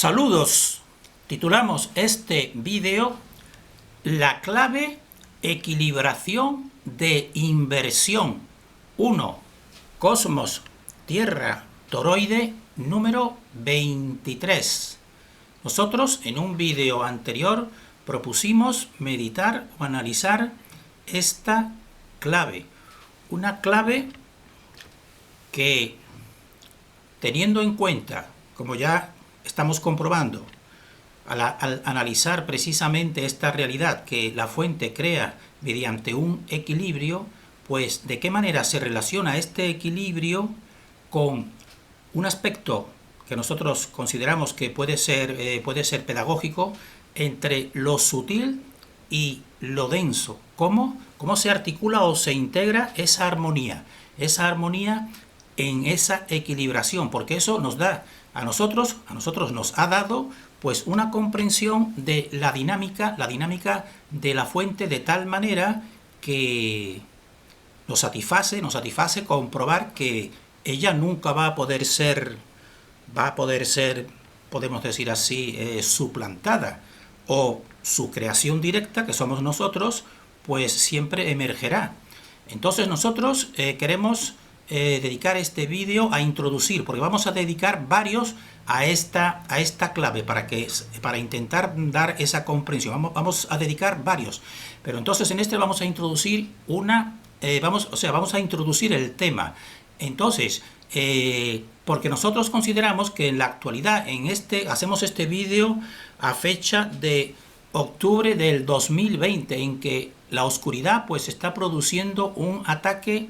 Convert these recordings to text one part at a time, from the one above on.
Saludos. Titulamos este vídeo La clave equilibración de inversión 1, Cosmos, Tierra, Toroide, número 23. Nosotros en un vídeo anterior propusimos meditar o analizar esta clave. Una clave que, teniendo en cuenta, como ya estamos comprobando, al analizar precisamente esta realidad que la fuente crea mediante un equilibrio, pues de qué manera se relaciona este equilibrio con un aspecto que nosotros consideramos que puede ser pedagógico entre lo sutil y lo denso. ¿Cómo se articula o se integra esa armonía en esa equilibración? Porque eso nos da a nosotros nos ha dado pues una comprensión de la dinámica de la fuente, de tal manera que nos satisface comprobar que ella nunca va a poder ser, podemos decir así, suplantada, o su creación directa, que somos nosotros, pues siempre emergerá. Entonces nosotros queremos dedicar este vídeo a introducir, porque vamos a dedicar varios a esta clave para intentar dar esa comprensión. Vamos a dedicar varios, pero entonces en este vamos a introducir vamos a introducir el tema. Entonces, porque nosotros consideramos que en la actualidad, hacemos este vídeo a fecha de octubre del 2020, en que la oscuridad pues está produciendo un ataque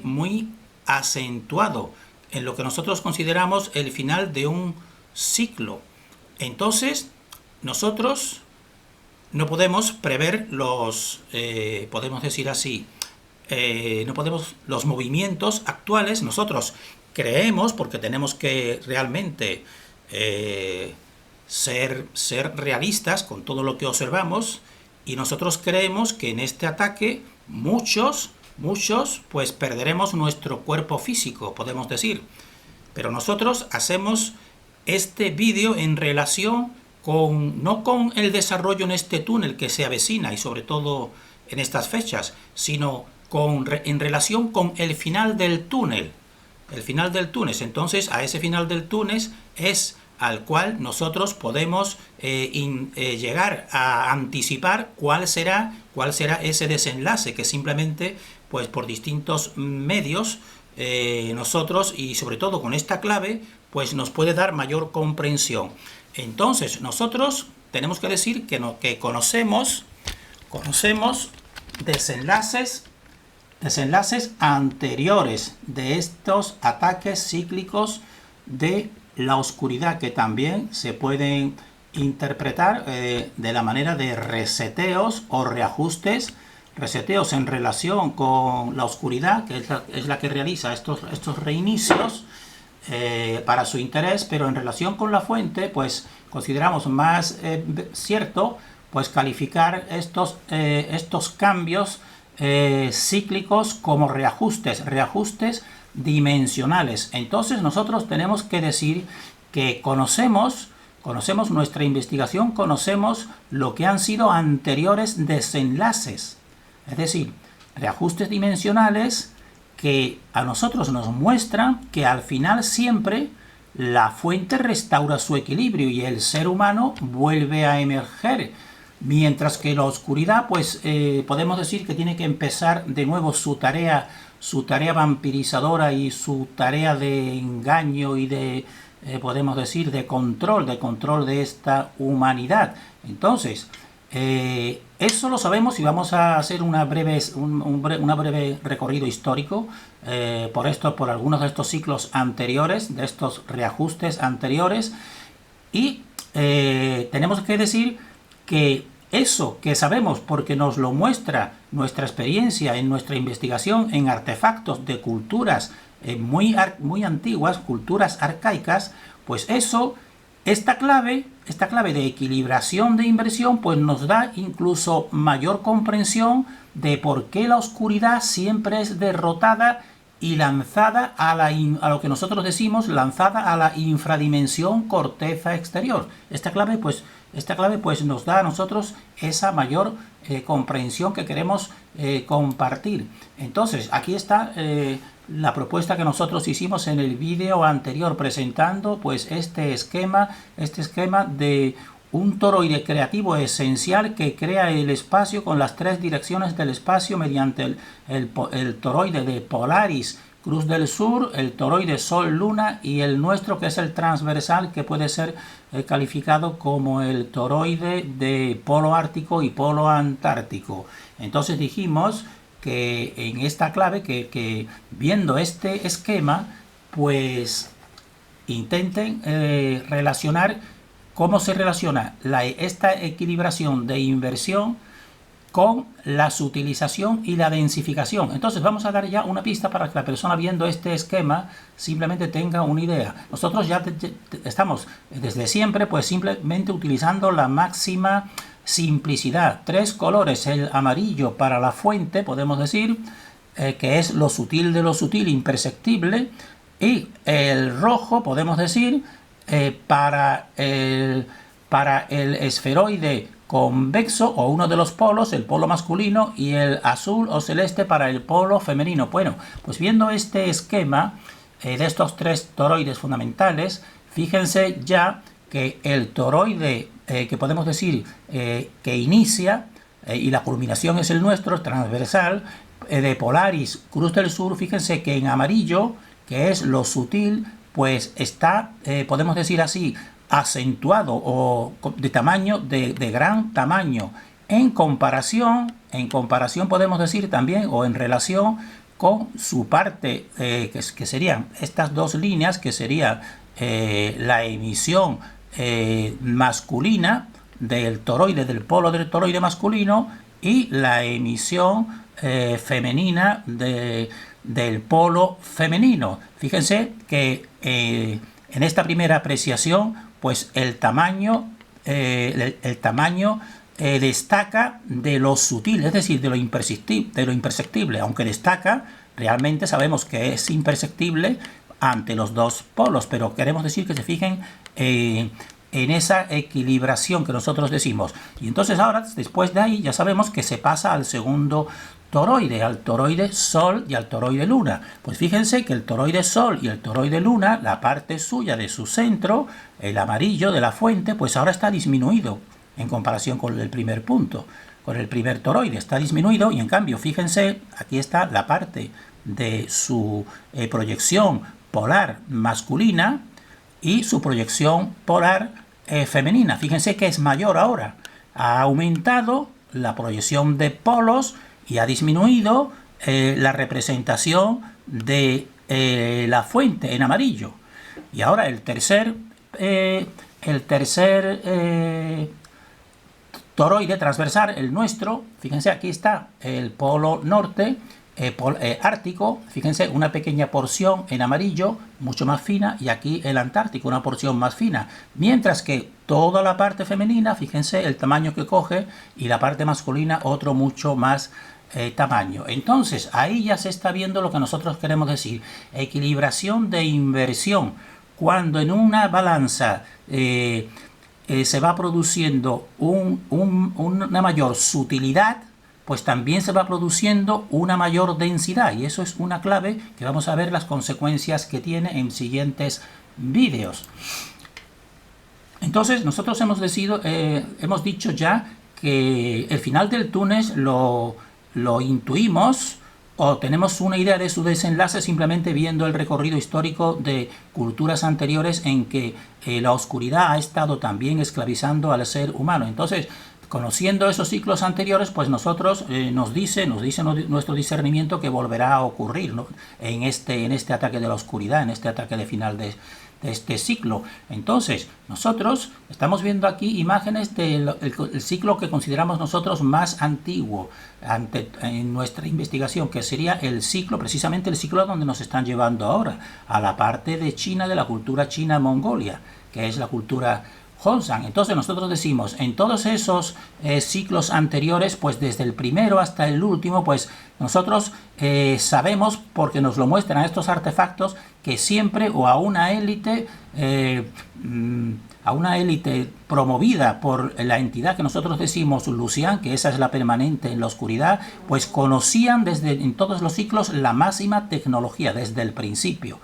muy acentuado en lo que nosotros consideramos el final de un ciclo. Entonces, nosotros no podemos prever podemos decir así, los movimientos actuales. Nosotros creemos, porque tenemos que realmente ser realistas con todo lo que observamos, y nosotros creemos que en este ataque muchos pues perderemos nuestro cuerpo físico, podemos decir. Pero nosotros hacemos este vídeo en relación no con el desarrollo en este túnel que se avecina, y sobre todo en estas fechas, sino en relación con el final del túnel. El final del túnel. Entonces, a ese final del túnel es al cual nosotros podemos llegar a anticipar cuál será ese desenlace, que simplemente pues por distintos medios nosotros, y sobre todo con esta clave, pues nos puede dar mayor comprensión. Entonces nosotros tenemos que decir que conocemos desenlaces anteriores de estos ataques cíclicos de la oscuridad, que también se pueden interpretar de la manera de reseteos o reajustes, reseteos en relación con la oscuridad, que es la que realiza estos reinicios para su interés, pero en relación con la fuente, pues consideramos más cierto pues calificar estos cambios cíclicos como reajustes dimensionales. Entonces nosotros tenemos que decir que conocemos nuestra investigación, conocemos lo que han sido anteriores desenlaces, es decir, reajustes dimensionales que a nosotros nos muestran que al final siempre la fuente restaura su equilibrio y el ser humano vuelve a emerger, mientras que la oscuridad pues podemos decir que tiene que empezar de nuevo su tarea vampirizadora y su tarea de engaño y de podemos decir de control de esta humanidad. Entonces eso lo sabemos, y vamos a hacer un breve recorrido histórico por algunos de estos ciclos anteriores, de estos reajustes anteriores, y tenemos que decir que eso que sabemos, porque nos lo muestra nuestra experiencia en nuestra investigación en artefactos de culturas muy antiguas, culturas arcaicas, pues esta clave de equilibración de inversión pues nos da incluso mayor comprensión de por qué la oscuridad siempre es derrotada y lanzada a lo que nosotros decimos, lanzada a la infradimensión corteza exterior. Esta clave pues nos da a nosotros esa mayor comprensión que queremos compartir. Entonces, aquí está la propuesta que nosotros hicimos en el vídeo anterior, presentando pues este esquema de un toroide creativo esencial que crea el espacio con las tres direcciones del espacio mediante el toroide de Polaris, Cruz del Sur, el toroide Sol-Luna y el nuestro, que es el transversal, que puede ser calificado como el toroide de Polo Ártico y Polo Antártico. Entonces dijimos que en esta clave, que viendo este esquema, pues intenten relacionar cómo se relaciona esta equilibración de inversión con la sutilización y la densificación. Entonces vamos a dar ya una pista para que la persona viendo este esquema simplemente tenga una idea. Nosotros ya estamos desde siempre pues simplemente utilizando la máxima simplicidad. Tres colores: el amarillo para la fuente, podemos decir, que es lo sutil de lo sutil, imperceptible, y el rojo, podemos decir, para el esferoide convexo o uno de los polos, el polo masculino, y el azul o celeste para el polo femenino. Bueno, pues viendo este esquema de estos tres toroides fundamentales, fíjense ya que el toroide que podemos decir que inicia, y la culminación es el nuestro, transversal, de Polaris, Cruz del Sur, fíjense que en amarillo, que es lo sutil, pues está, podemos decir así, acentuado o de tamaño, de gran tamaño, en comparación podemos decir también, o en relación con su parte, que serían estas dos líneas, que sería la emisión masculina del toroide, del polo del toroide masculino, y la emisión femenina del polo femenino. Fíjense que en esta primera apreciación, pues el tamaño destaca de lo sutil, es decir, de lo imperceptible, aunque destaca, realmente sabemos que es imperceptible ante los dos polos, pero queremos decir que se fijen en esa equilibración que nosotros decimos. Y entonces ahora, después de ahí, ya sabemos que se pasa al segundo toroide, al toroide Sol y al toroide Luna. Pues fíjense que el toroide Sol y el toroide Luna, la parte suya de su centro, el amarillo de la fuente, pues ahora está disminuido en comparación con el primer punto, con el primer toroide, está disminuido, y en cambio, fíjense, aquí está la parte de su proyección polar masculina y su proyección polar femenina. Fíjense que es mayor ahora, ha aumentado la proyección de polos y ha disminuido la representación de la fuente en amarillo. Y ahora el tercer toroide transversal, el nuestro, fíjense, aquí está el polo norte, ártico, fíjense, una pequeña porción en amarillo, mucho más fina, y aquí el antártico, una porción más fina, mientras que toda la parte femenina, fíjense el tamaño que coge, y la parte masculina otro mucho más tamaño. Entonces ahí ya se está viendo lo que nosotros queremos decir: equilibración de inversión. Cuando en una balanza se va produciendo una mayor sutilidad, pues también se va produciendo una mayor densidad, y eso es una clave que vamos a ver las consecuencias que tiene en siguientes vídeos. Entonces nosotros hemos dicho ya que el final del túnel lo intuimos, o tenemos una idea de su desenlace simplemente viendo el recorrido histórico de culturas anteriores en que la oscuridad ha estado también esclavizando al ser humano. Entonces, conociendo esos ciclos anteriores, pues nosotros nos dice nuestro discernimiento que volverá a ocurrir, ¿no?, en este ataque de la oscuridad, en este ataque de final de este ciclo. Entonces, nosotros estamos viendo aquí imágenes del ciclo que consideramos nosotros más antiguo en nuestra investigación, que sería el ciclo, precisamente el ciclo a donde nos están llevando ahora, a la parte de China, de la cultura china-mongolia, que es la cultura Hongsan. Entonces nosotros decimos, en todos esos ciclos anteriores, pues desde el primero hasta el último, pues nosotros sabemos, porque nos lo muestran estos artefactos, que siempre o a una élite promovida por la entidad que nosotros decimos Luxian, que esa es la permanente en la oscuridad, pues conocían en todos los ciclos la máxima tecnología desde el principio.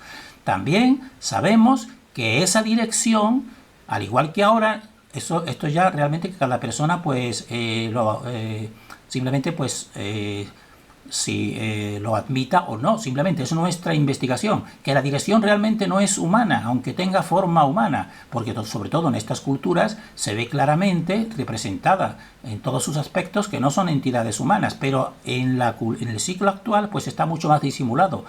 También sabemos que esa dirección, al igual que ahora, esto ya realmente cada persona pues simplemente pues si lo admita o no, simplemente es nuestra investigación, que la dirección realmente no es humana, aunque tenga forma humana, porque sobre todo en estas culturas se ve claramente representada en todos sus aspectos que no son entidades humanas, pero en el ciclo actual pues está mucho más disimulado.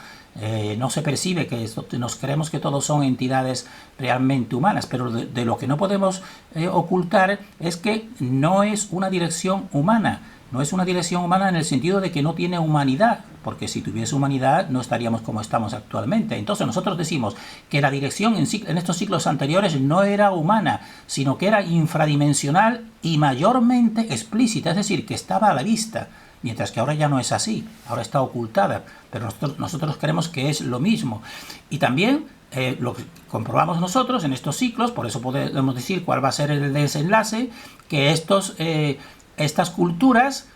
No se percibe que nos creemos que todos son entidades realmente humanas, pero de lo que no podemos ocultar es que no es una dirección humana. No es una dirección humana en el sentido de que no tiene humanidad, porque si tuviese humanidad no estaríamos como estamos actualmente. Entonces nosotros decimos que la dirección en estos ciclos anteriores no era humana, sino que era infradimensional y mayormente explícita, es decir, que estaba a la vista, mientras que ahora ya no es así, ahora está ocultada, pero nosotros creemos que es lo mismo. Y también lo que comprobamos nosotros en estos ciclos, por eso podemos decir cuál va a ser el desenlace, que estas culturas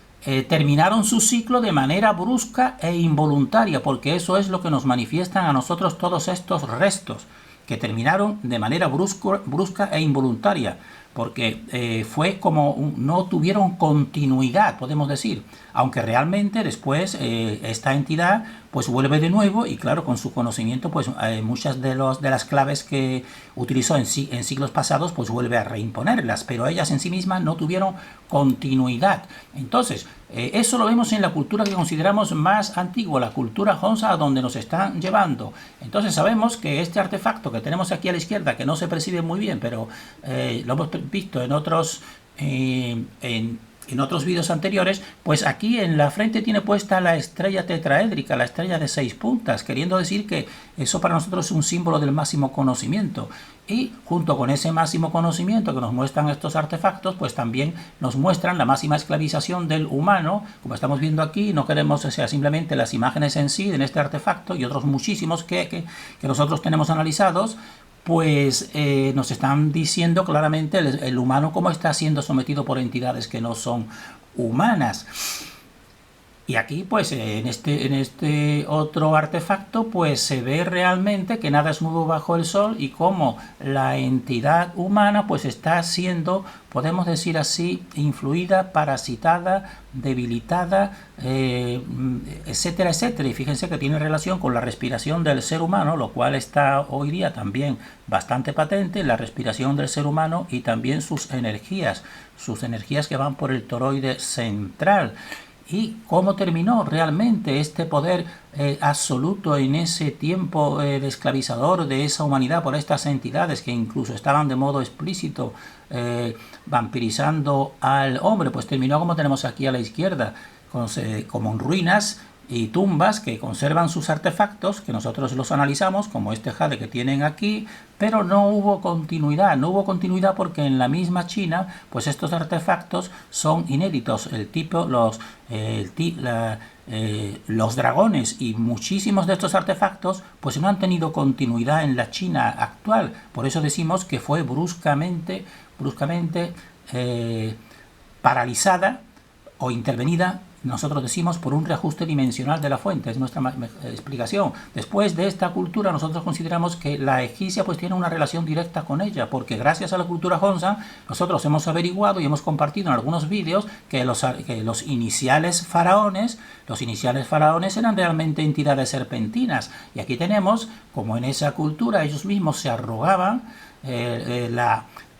terminaron su ciclo de manera brusca e involuntaria, porque eso es lo que nos manifiestan a nosotros todos estos restos, que terminaron de manera brusca e involuntaria, porque fue como no tuvieron continuidad, podemos decir, aunque realmente después esta entidad pues vuelve de nuevo y claro, con su conocimiento pues muchas de las claves que utilizó en siglos pasados pues vuelve a reimponerlas, pero ellas en sí mismas no tuvieron continuidad. Entonces eso lo vemos en la cultura que consideramos más antigua, la cultura Hongsa, a donde nos están llevando. Entonces sabemos que este artefacto que tenemos aquí a la izquierda, que no se percibe muy bien, pero lo hemos visto en otros en otros vídeos anteriores, pues aquí en la frente tiene puesta la estrella tetraédrica, la estrella de 6 puntas, queriendo decir que eso para nosotros es un símbolo del máximo conocimiento. Y junto con ese máximo conocimiento que nos muestran estos artefactos, pues también nos muestran la máxima esclavización del humano, como estamos viendo aquí. No queremos que sea simplemente las imágenes en sí en este artefacto y otros muchísimos que nosotros tenemos analizados, pues nos están diciendo claramente el humano cómo está siendo sometido por entidades que no son humanas. Y aquí, pues, en este otro artefacto, pues se ve realmente que nada es nuevo bajo el sol y cómo la entidad humana, pues, está siendo, podemos decir así, influida, parasitada, debilitada, etcétera, etcétera. Y fíjense que tiene relación con la respiración del ser humano, lo cual está hoy día también bastante patente, la respiración del ser humano y también sus energías que van por el toroide central. ¿Y cómo terminó realmente este poder absoluto en ese tiempo esclavizador de esa humanidad por estas entidades que incluso estaban de modo explícito vampirizando al hombre? Pues terminó como tenemos aquí a la izquierda, como en ruinas y tumbas que conservan sus artefactos, que nosotros los analizamos, como este jade que tienen aquí, pero no hubo continuidad porque en la misma China, pues estos artefactos son inéditos, los dragones y muchísimos de estos artefactos pues no han tenido continuidad en la China actual, por eso decimos que fue bruscamente paralizada o intervenida, nosotros decimos, por un reajuste dimensional de la fuente, es nuestra explicación. Después de esta cultura, nosotros consideramos que la egipcia pues tiene una relación directa con ella, porque gracias a la cultura Hongsa, nosotros hemos averiguado y hemos compartido en algunos vídeos que los iniciales faraones eran realmente entidades serpentinas. Y aquí tenemos, como en esa cultura ellos mismos se arrogaban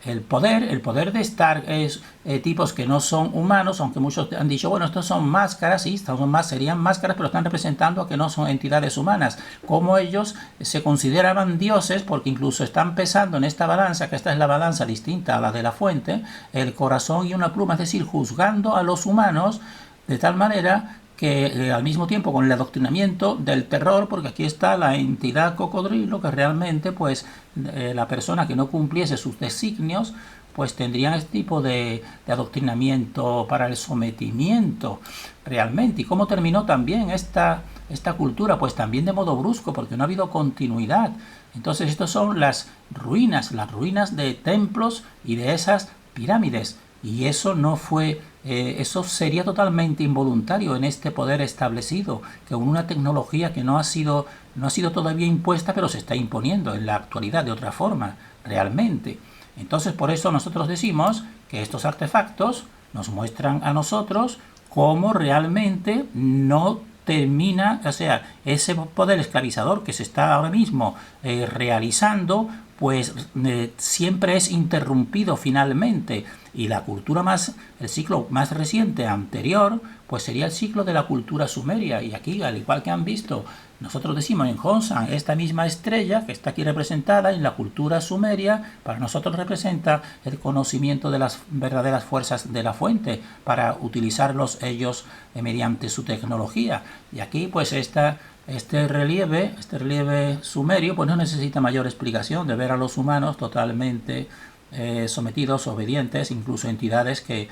el poder de estar tipos que no son humanos, aunque muchos han dicho, bueno, estos son máscaras, sí, serían máscaras, pero están representando a que no son entidades humanas, como ellos se consideraban dioses, porque incluso están pesando en esta balanza, que esta es la balanza distinta a la de la fuente, el corazón y una pluma, es decir, juzgando a los humanos de tal manera que al mismo tiempo con el adoctrinamiento del terror, porque aquí está la entidad cocodrilo, que realmente pues la persona que no cumpliese sus designios pues tendrían este tipo de adoctrinamiento para el sometimiento realmente. ¿Y cómo terminó también esta cultura? Pues también de modo brusco, porque no ha habido continuidad. Entonces estas son las ruinas de templos y de esas pirámides. Y eso no fue, eso sería totalmente involuntario en este poder establecido, que con una tecnología que no ha sido todavía impuesta, pero se está imponiendo en la actualidad de otra forma, realmente. Entonces, por eso nosotros decimos que estos artefactos nos muestran a nosotros cómo realmente no termina, o sea, ese poder esclavizador que se está ahora mismo realizando, pues siempre es interrumpido finalmente. Y la cultura el ciclo más reciente, anterior, pues sería el ciclo de la cultura sumeria. Y aquí, al igual que han visto, nosotros decimos en Honsan, esta misma estrella que está aquí representada en la cultura sumeria, para nosotros representa el conocimiento de las verdaderas fuerzas de la fuente, para utilizarlos ellos mediante su tecnología. Y aquí, pues este relieve sumerio, pues no necesita mayor explicación de ver a los humanos totalmente sometidos, obedientes, incluso entidades que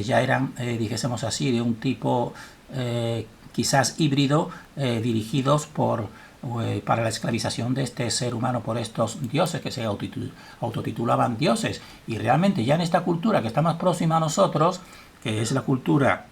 ya eran, dijésemos así, de un tipo quizás híbrido, dirigidos para la esclavización de este ser humano por estos dioses que se autotitulaban dioses. Y realmente ya en esta cultura que está más próxima a nosotros, que es la cultura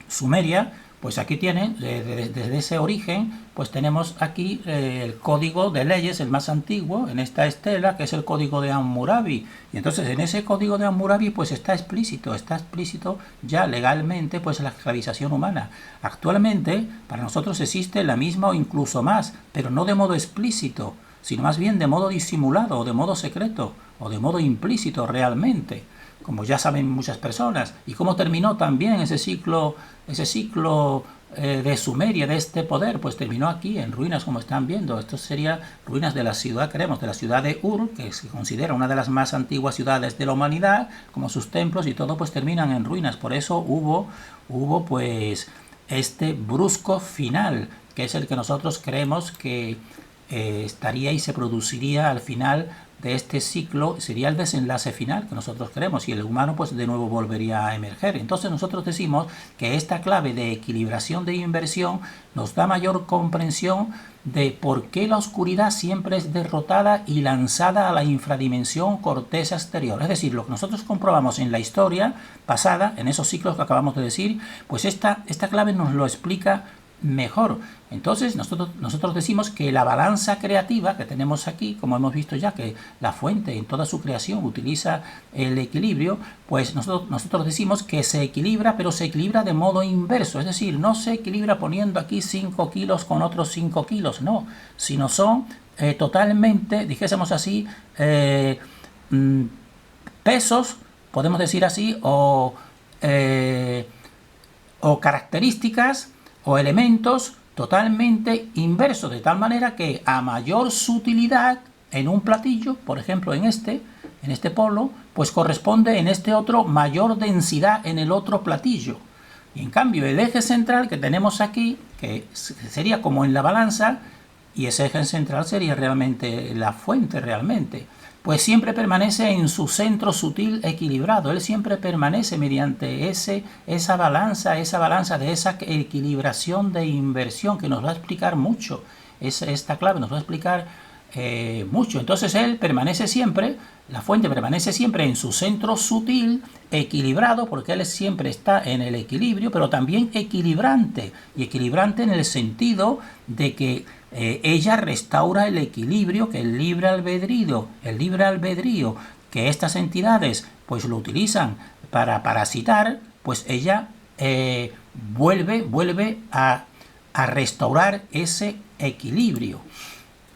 sumeria, pues aquí tienen, desde ese origen, pues tenemos aquí el código de leyes, el más antiguo, en esta estela, que es el código de Hammurabi. Y entonces en ese código de Hammurabi pues está explícito ya legalmente pues la esclavización humana. Actualmente para nosotros existe la misma o incluso más, pero no de modo explícito, sino más bien de modo disimulado, o de modo secreto, o de modo implícito realmente, como ya saben muchas personas. Y cómo terminó también ese ciclo de Sumeria, de este poder, pues terminó aquí en ruinas, como están viendo. Esto sería ruinas de la ciudad, de la ciudad de Ur, que se considera una de las más antiguas ciudades de la humanidad, como sus templos y todo, pues terminan en ruinas. Por eso hubo pues este brusco final, que es el que nosotros creemos que estaría y se produciría al final de este ciclo, sería el desenlace final que nosotros queremos, y el humano pues de nuevo volvería a emerger. Entonces nosotros decimos que esta clave de equilibración de inversión nos da mayor comprensión de por qué la oscuridad siempre es derrotada y lanzada a la infradimensión corteza exterior. Es decir, lo que nosotros comprobamos en la historia pasada, en esos ciclos que acabamos de decir, pues esta clave nos lo explica mejor. Entonces nosotros decimos que la balanza creativa que tenemos aquí, como hemos visto ya que la fuente en toda su creación utiliza el equilibrio, pues nosotros decimos que se equilibra, pero se equilibra de modo inverso, es decir, no se equilibra poniendo aquí 5 kilos con otros 5 kilos, no, sino son totalmente, dijésemos así, pesos, podemos decir así, o características o elementos totalmente inversos, de tal manera que a mayor sutilidad en un platillo, por ejemplo en este polo, pues corresponde en este otro mayor densidad en el otro platillo. Y en cambio el eje central que tenemos aquí, que sería como en la balanza, y ese eje central sería realmente la fuente realmente, pues siempre permanece en su centro sutil equilibrado. Él siempre permanece mediante esa balanza de esa equilibración de inversión, que nos va a explicar mucho. Esta clave nos va a explicar mucho. Entonces él permanece siempre, la fuente permanece siempre en su centro sutil equilibrado, porque él siempre está en el equilibrio, pero también equilibrante, y equilibrante en el sentido de que ella restaura el equilibrio, que el libre albedrío que estas entidades pues lo utilizan para parasitar, pues ella vuelve a restaurar ese equilibrio.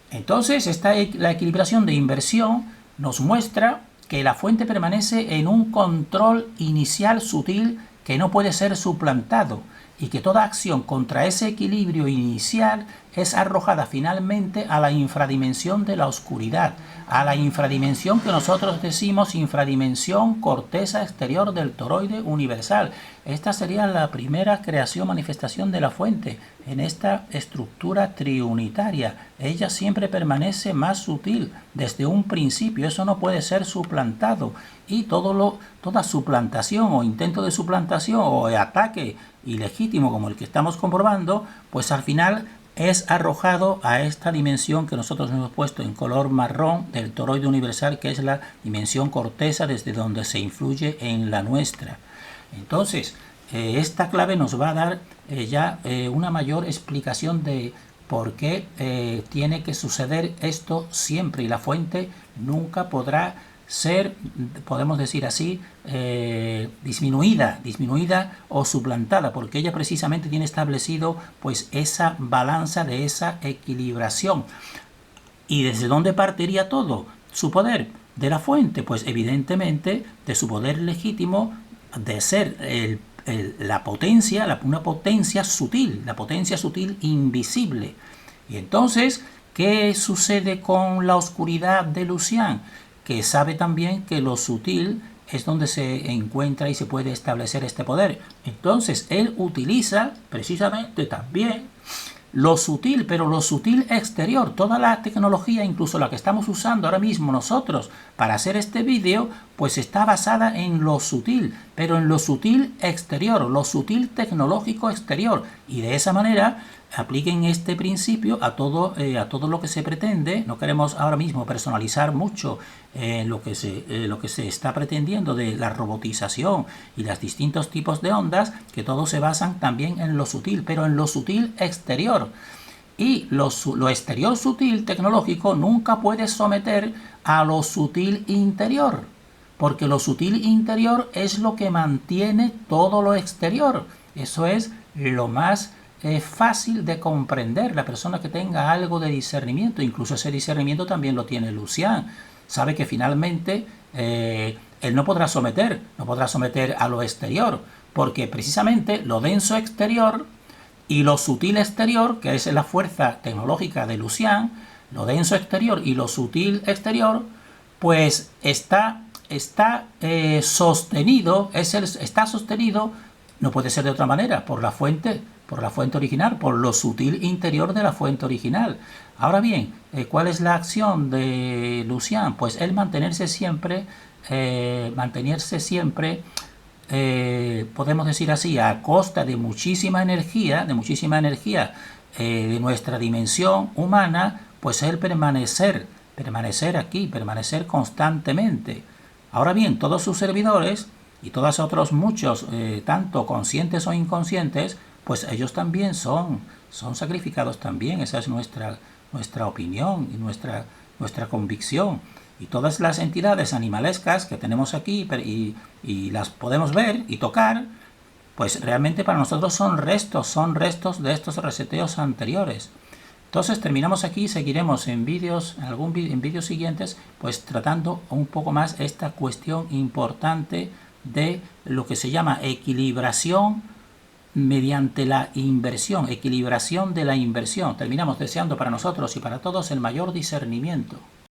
Entonces la equilibración de inversión nos muestra que la fuente permanece en un control inicial sutil que no puede ser suplantado, y que toda acción contra ese equilibrio inicial es arrojada finalmente a la infradimensión de la oscuridad, a la infradimensión que nosotros decimos infradimensión corteza exterior del toroide universal. Esta sería la primera creación, manifestación de la fuente en esta estructura triunitaria. Ella siempre permanece más sutil desde un principio, eso no puede ser suplantado, y toda suplantación o intento de suplantación o ataque ilegítimo como el que estamos comprobando, pues al final es arrojado a esta dimensión que nosotros hemos puesto en color marrón del toroide universal, que es la dimensión corteza desde donde se influye en la nuestra. Entonces, esta clave nos va a dar ya una mayor explicación de por qué tiene que suceder esto siempre, y la fuente nunca podrá ser, podemos decir así, disminuida o suplantada, porque ella precisamente tiene establecido pues esa balanza de esa equilibración. ¿Y desde dónde partiría todo? Su poder de la fuente, pues evidentemente de su poder legítimo de ser la potencia, una potencia sutil, la potencia sutil invisible. Y entonces, ¿qué sucede con la oscuridad de Lucian? Que sabe también que lo sutil es donde se encuentra y se puede establecer este poder. Entonces, él utiliza precisamente también lo sutil, pero lo sutil exterior. Toda la tecnología, incluso la que estamos usando ahora mismo nosotros para hacer este vídeo, pues está basada en lo sutil, pero en lo sutil exterior, lo sutil tecnológico exterior. Y de esa manera apliquen este principio a todo lo que se pretende. No queremos ahora mismo personalizar mucho lo que se está pretendiendo de la robotización y los distintos tipos de ondas, que todos se basan también en lo sutil, pero en lo sutil exterior. Y lo exterior sutil tecnológico nunca puede someter a lo sutil interior, porque lo sutil interior es lo que mantiene todo lo exterior. Eso es lo más fácil de comprender. La persona que tenga algo de discernimiento, incluso ese discernimiento también lo tiene Lucian, sabe que finalmente él no podrá someter a lo exterior, porque precisamente lo denso exterior y lo sutil exterior, que es la fuerza tecnológica de Lucian, lo denso exterior y lo sutil exterior, pues está sostenido, no puede ser de otra manera, por la fuente original, por lo sutil interior de la fuente original. Ahora bien, ¿cuál es la acción de Lucian? Pues él mantenerse siempre, podemos decir así, a costa de muchísima energía de nuestra dimensión humana, pues él permanecer aquí, permanecer constantemente. Ahora bien, todos sus servidores y todos otros muchos, tanto conscientes o inconscientes, pues ellos también son sacrificados también. Esa es nuestra opinión y nuestra convicción. Y todas las entidades animalescas que tenemos aquí y las podemos ver y tocar, pues realmente para nosotros son restos de estos reseteos anteriores. Entonces terminamos aquí y seguiremos en vídeos siguientes, pues tratando un poco más esta cuestión importante de lo que se llama equilibración mediante la inversión, equilibración de la inversión. Terminamos deseando para nosotros y para todos el mayor discernimiento.